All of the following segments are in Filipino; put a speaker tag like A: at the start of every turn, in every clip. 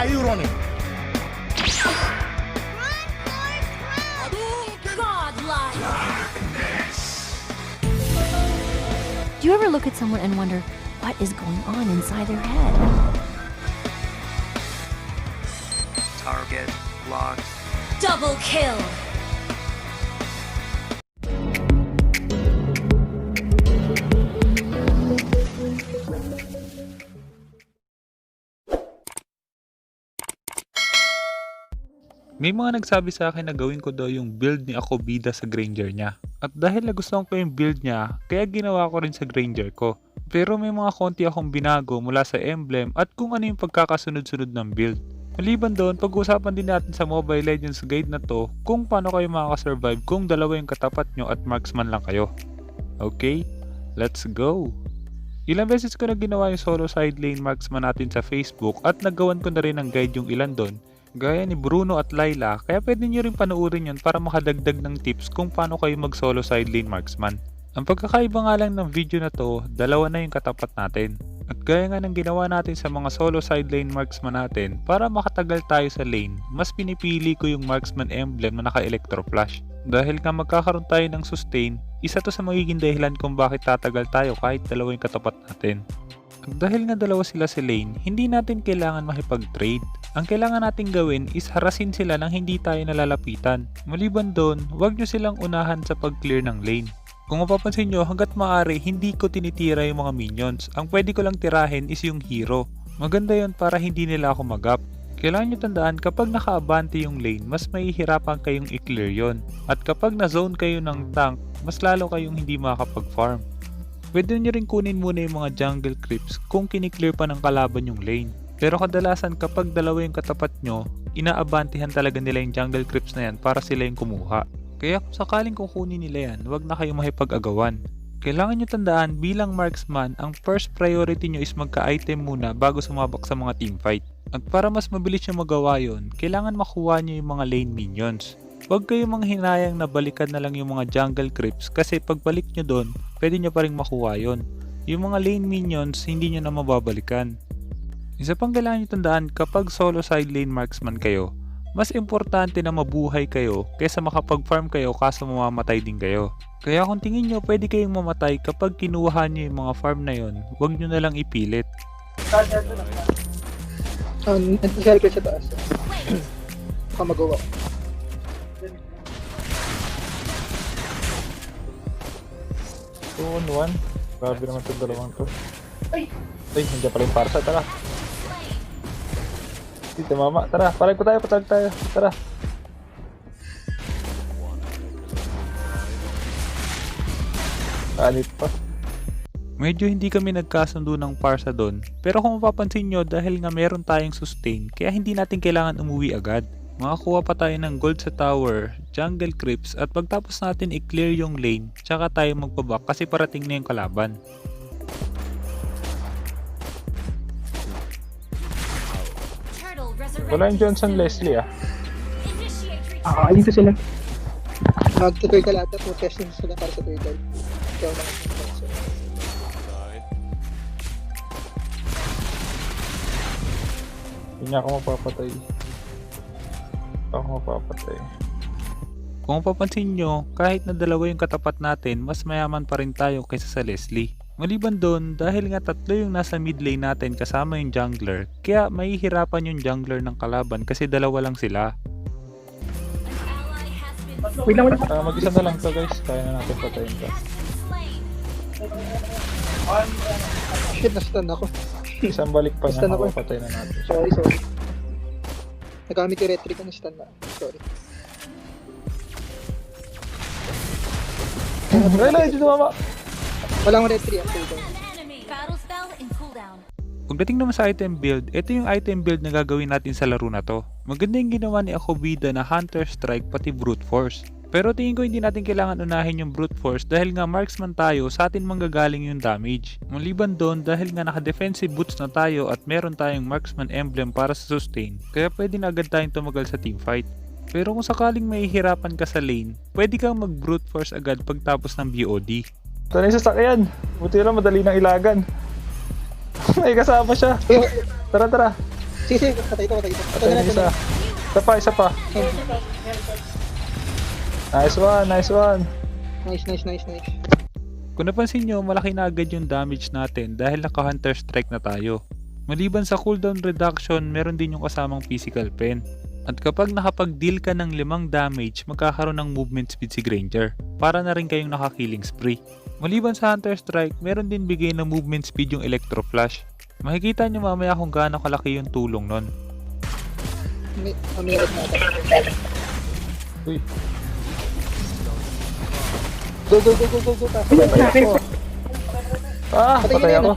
A: are you running?
B: Godlike.
C: Do you ever look at someone and wonder what is going on inside their head?
D: Target locked.
B: Double kill.
E: May mga nagsabi sa akin na gawin ko daw yung build ni Akobida sa Granger niya. At dahil nagustuhan ko yung build niya, kaya ginawa ko rin sa Granger ko. Pero may mga konti akong binago mula sa emblem at kung ano yung pagkakasunod-sunod ng build. Maliban doon, pag-usapan din natin sa Mobile Legends guide na to kung paano kayo makakasurvive kung dalawa yung katapat nyo at marksman lang kayo. Okay, let's go! Ilang beses ko na ginawa yung solo side lane marksman natin sa Facebook at nagawan ko na rin ng guide yung ilan doon. Gaya ni Bruno at Laila, kaya pwede nyo rin panoorin yun para makadagdag ng tips kung paano kayo mag solo side lane marksman. Ang pagkakaiba nga lang ng video na to, dalawa na yung katapat natin. At gaya nga ng ginawa natin sa mga solo side lane marksman natin, para makatagal tayo sa lane, mas pinipili ko yung marksman emblem na naka-electro flash. Dahil nga magkakaroon tayo ng sustain, isa to sa magiging dahilan kung bakit tatagal tayo kahit dalawa yung katapat natin. At dahil nga dalawa sila sa lane, hindi natin kailangan makipag-trade. Ang kailangan natin gawin is harasin sila nang hindi tayo nalalapitan. Maliban doon, huwag nyo silang unahan sa pag-clear ng lane. Kung mapapansin nyo, hanggat maaari hindi ko tinitira yung mga minions. Ang pwede ko lang tirahin is yung hero. Maganda yon para hindi nila ako mag-up. Kailangan nyo tandaan kapag naka-abante yung lane, mas mahihirapan kayong i-clear yon. At kapag na-zone kayo ng tank, mas lalo kayong hindi makakapag-farm. Pwede nyo rin kunin muna yung mga jungle creeps kung kiniklear pa ng kalaban yung lane. Pero kadalasan kapag dalawa yung katapat nyo, inaabantihan talaga nila yung jungle creeps na yan para sila yung kumuha. Kaya kung sakaling kukunin nila yan, huwag na kayong makipag-agawan. Kailangan nyo tandaan bilang marksman, ang first priority nyo is magka-item muna bago sumabak sa mga teamfight. At para mas mabilis nyo magawa yon, kailangan makuha nyo yung mga lane minions. Huwag kayong manghinayang na balikan na lang yung mga jungle creeps kasi pagbalik nyo doon, pwede nyo pa rin makuha yon. Yung mga lane minions, hindi nyo na mababalikan. Isa pang kailangan nyo tandaan kapag solo side lane marksman kayo, mas importante na mabuhay kayo kaysa makapag-farm kayo kaso mamamatay din kayo. Kaya kung tingin nyo pwede kayong mamatay kapag kinuha nyo yung mga farm na yon, huwag nyo na lang ipilit.
F: Nag-circle sa taas. Baka magawa.
E: 2-on-1. Grabe naman itong dalawang to. Ay, nandiyan pala yung parsa. Tara. Dito mama. Tara, parang ko tayo. Patag tayo. Tara. Alit pa. Medyo hindi kami nagkasundo ng parsa doon. Pero kung mapapansin nyo, dahil nga meron tayong sustain, kaya hindi natin kailangan umuwi agad. Makakuha pa tayo ng gold sa tower, jungle creeps, at pagtapos natin i-clear yung lane, tsaka tayo magpaback kasi parating na yung kalaban. Wala yung Johnson Leslie ah.
F: Dito sila. Mag-turtle ata po testing sila para sa turtle. Kaya mga sponsor.
E: Hindi niya ako mapapatay. Ako mapapatay. Kung mapapansin nyo, kahit na dalawa yung katapat natin, mas mayaman pa rin tayo kaysa sa Leslie. Maliban doon, dahil nga tatlo yung nasa mid lane natin kasama yung jungler, kaya mahihirapan yung jungler ng kalaban kasi dalawa lang sila.
F: Wait lang.
E: Mag-isa na lang to guys, kaya na natin patayin to.
F: Shit, na-stun ako.
E: Isang balik pa
F: Stun
E: niya,
F: ako.
E: mapapatay na natin.
F: Sorry. Nagamit yung retry ko, na-stun na. Sorry.
E: Rela, dito mama!
F: Walang retry ang turtle.
B: Battle spell in cooldown.
E: Pagdating naman sa item build, ito yung item build na gagawin natin sa laro na to. Maganda yung ginawa ni Akobida na Hunter Strike pati Brute Force. Pero tingin ko hindi natin kailangan unahin yung Brute Force dahil nga marksman tayo, sa atin manggagaling yung damage. Maliban doon dahil nga naka-defensive boots na tayo at meron tayong marksman emblem para sa sustain, kaya pwede na agad tayong tumagal sa teamfight. Pero kung sakaling mahihirapan ka sa lane, pwede kang mag-Brute Force agad pagtapos ng BOD.
G: Ito na yung sasakyan. Buti na madali ng ilagan. May kasama siya. Tara.
F: Sige, patay ito.
E: Patay na isa. Isa pa. Nice one.
F: Nice.
E: Kung napansin nyo, malaki na agad yung damage natin dahil naka-hunter strike na tayo. Maliban sa cooldown reduction, meron din yung kasamang physical pen. At kapag nakapag-deal ka ng 5 damage, magkakaroon ng movement speed si Granger. Para na rin kayong naka-killing spree. Maliban sa hunter strike, meron din bigay ng movement speed yung electro flash. Makikita nyo mamaya kung gaano kalaki yung tulong nun.
F: May red natin.
E: Uy,
F: Go. Patay ako.
E: patay ako.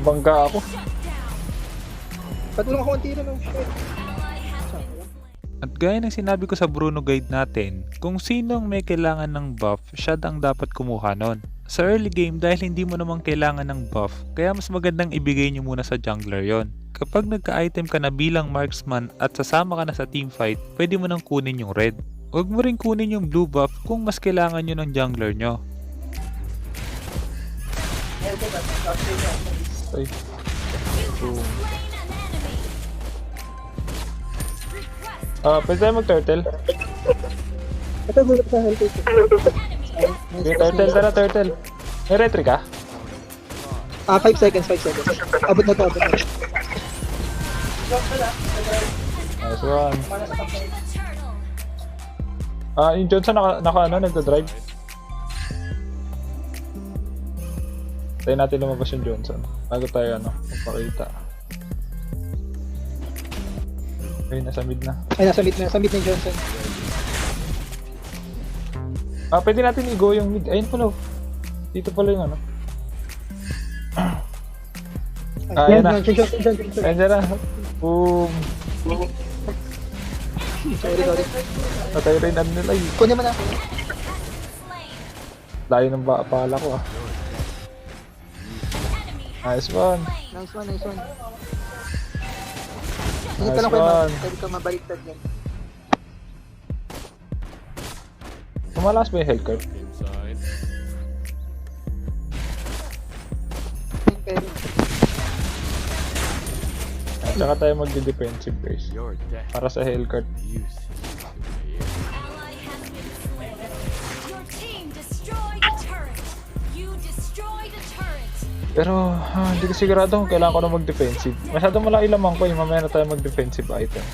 E: Bangga ako.
F: Patulong ako ang tiro ng shit.
E: At gaya ng sinabi ko sa Bruno guide natin, kung sinong may kailangan ng buff, siya ang dapat kumuha nun. Sa early game dahil hindi mo namang kailangan ng buff, kaya mas magandang ibigay nyo muna sa jungler yon. Kapag nagka-item ka na bilang marksman at sasama ka na sa teamfight, pwede mo nang kunin yung red. Huwag mo rin kunin yung blue buff kung mas kailangan nyo ng jungler nyo. Ay. Pwede tayo mag-turtle?
F: Ito, gulat sa health ito.
E: Sige, turtle, tara turtle. May retry ka?
F: 5 seconds. Abot na to.
E: Nice one. Yung Johnson nagda-drive. Tayo natin lumabas yung Johnson. Bago tayo magpakita. Okay, nasa mid na.
F: Ay, nasa mid na yung Johnson.
E: Pwede natin i-go yung mid. Ayun pala. Dito pala yung Ayan na. Ayan na. Boom.
F: Sorry.
E: Patay rin nila eh.
F: Kunin mo na.
E: Layo ng pala ko Nice one.
F: Nice one. Hindi
E: Nice
F: ka lang kayo
E: one.
F: pwede ka mabaliktad yan.
E: Kumalakas ba yung health card?
F: Pero,
E: Saka tayo magde-defensive guys. Para sa health card.
B: Ally has been slain. Your team destroyed a turret. You destroyed a turret.
E: Pero hindi ko sigurado kung kailangan ko na mag-defensive. Masyado malaki lamang ko yung mamaya na tayo mag-defensive item.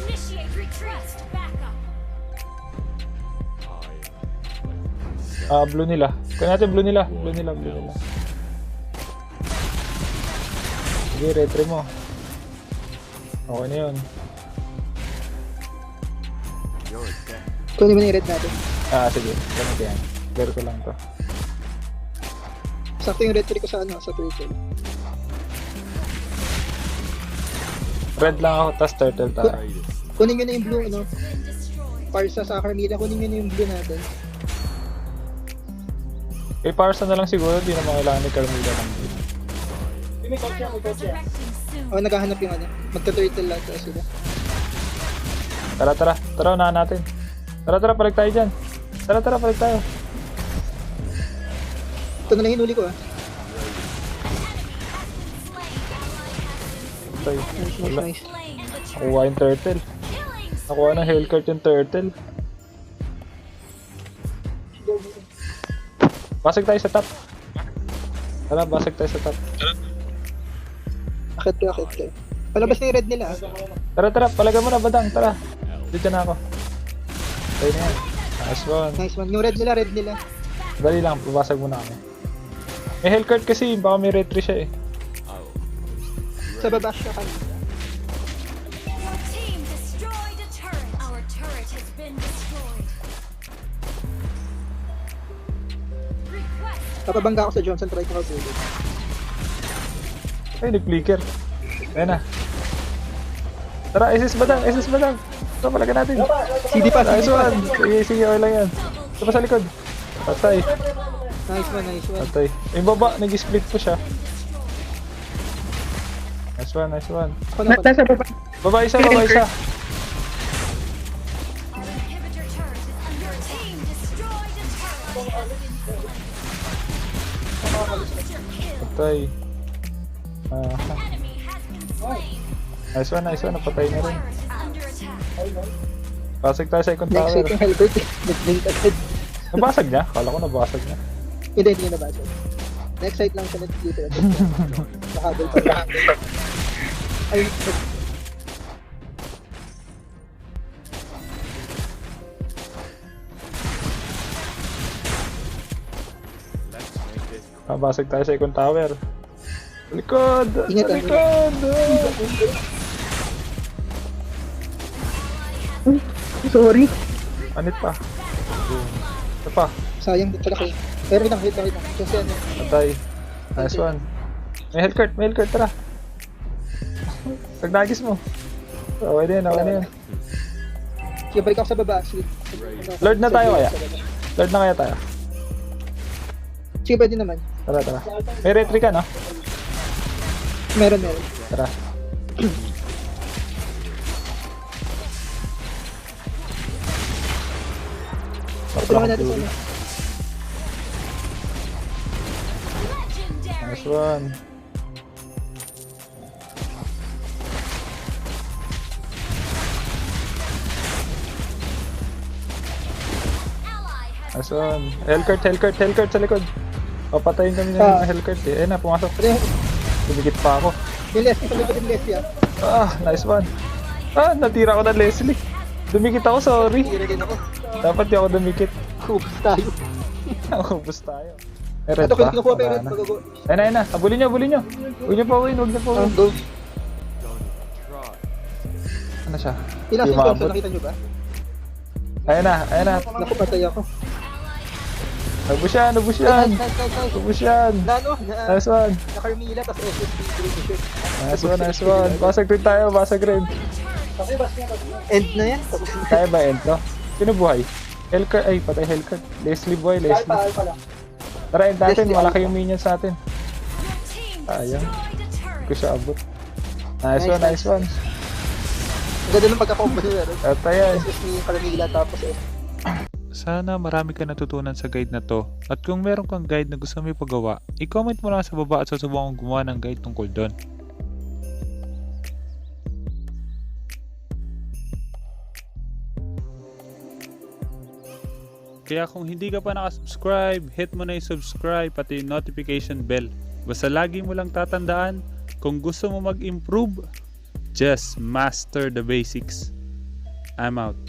B: Initiate retreat. Back up.
E: Blue nila. Kaya natin blue nila. Sige, retry mo. Okay na yun.
F: kunin mo na yung red natin.
E: Sige. Ganito yan. Garo ko lang to.
F: Sakto yung red tree ko sa turtle.
E: Red lang ako, tas turtle tayo.
F: Kunin nyo na yung blue,
B: Been destroyed.
F: Parsa sa Carmilla, kunin nyo na yung blue natin.
E: Kay Parsa na lang siguro, di naman kailangan ni Carmilla ng blue.
B: Resurrecting soon.
F: Naghahanap yung magta-turtle lang sila.
E: Tara, unahan natin. Tara, palig tayo dyan. Tara, palig tayo.
F: Ito na lang hinuli ko
E: Tay, wala.
F: Nice.
B: Slain the turret.
E: Nakuha yung turtle.
B: Killing
E: Nakuha ng Hellcurt yung turtle. Basag tayo sa top. Tara, basag tayo sa top.
F: Akit ka. Palabas na yung red nila.
E: Tara, palagan mo na, badang. Tara. Dito na ako. Tayo na yan. Nice one.
F: Nice one. Yung red nila.
E: Dali lang, babasag mo na kami. May Hellcurt kasi, baka may retry siya eh.
F: Sa baba siya kanina.
B: Your team destroyed a turret. Our turret has been destroyed. Request
F: Kapabangga ako sa Johnson, try ko mag-bullet.
E: Ay, nag-flicker. Ayan na. Tara, SS badang. Tara, palagan natin.
F: CD pa.
E: Nice one. Sige, okay lang yan. Ito pa sa likod. Patay.
F: Nice one.
E: Patay. Yung baba, nag-split po siya. Nice one.
F: Ako na. Nasa baba.
E: Baba isa.
B: our inhibitor turret is under. Your team destroyed a turret. Has been slain. Monster kill.
E: Patay.
B: Enemy
E: Nice one, napatay na rin.
B: Turret is under attack.
E: Pasig tayo sa second
F: Next
E: tower.
F: site yung Helbert. Nag-blink agad.
E: Nabasag niya? Kala ko nabasag niya.
F: Hindi niya nabasa. Next site lang siya nag-computer. Nakahabol pa. Ay,
E: Nabasag tayo sa second tower. Sa likod!
F: Ingat,
E: Sa likod!
F: sorry.
E: Anit pa. Ito pa.
F: Sayang din pala kayo. Pero wait lang. Kasi ano,
E: Patay. Nice one. May health card, tara. Tagnagis mo. Okay na yan.
F: sige, balik ako sa baba. Sige.
E: Lord na tayo kaya? Lord na kaya tayo.
F: Sige, pwede naman.
E: Tara. May retry ka, no?
F: Meron.
E: Tara.
F: Ito naman natin sa ano.
B: Legendary.
E: Nice one.
B: Ally has
E: Nice one. Hellcurt sa likod. Papatayin kami ng Hellcurt eh. Ayun na, pumasok.
F: Ano yung,
E: Dumikit pa ako.
F: yung Leslie, sa likod yung Leslie ah.
E: Nice one. Natira ko ng Leslie. Dumikit ako, sorry.
F: Tira din ako.
E: Dapat di ako dumikit.
F: Kubos tayo.
E: Nakubos tayo. May red
F: Ito,
E: pa?
F: kinukuha pa yung
E: Wala
F: red.
E: na.
F: Pag-go.
E: Ayun na. Abulin nyo. Huwag nyo pa win.
F: Go.
E: Ano siya?
F: Ilang
E: Di
F: seconds
E: maabot.
F: nakita nyo ba?
E: Ayun na.
F: Naku, patay ako.
E: Ubus yan. Ubus yan.
F: Nano?
E: Nice one.
F: Na-Carmilla, tapos SSB Green
E: Nice one. Basag rin.
F: End na yan. Tapos na.
E: Kaya ba end to? Sino buhay? Hellcurt. Ay, patay Hellcurt. Leslie boy, Leslie. Tara, end natin.
F: Leslie,
E: Malaki yung minions natin.
B: your team
E: Sayang.
B: destroyed a turret.
E: Hindi ko siya abot. Nice one.
F: Ang ganda ng pagka-combo nila.
E: At ayan.
F: SSB yung Carmilla, tapos
E: Sana marami ka natutunan sa guide na to. At kung meron kang guide na gusto mo ipagawa, i-comment mo lang sa baba at susubukan kong gumawa ng guide tungkol doon. Kaya kung hindi ka pa nakasubscribe, hit mo na yung subscribe pati yung notification bell. Basta lagi mo lang tatandaan, kung gusto mo mag-improve, just master the basics. I'm out.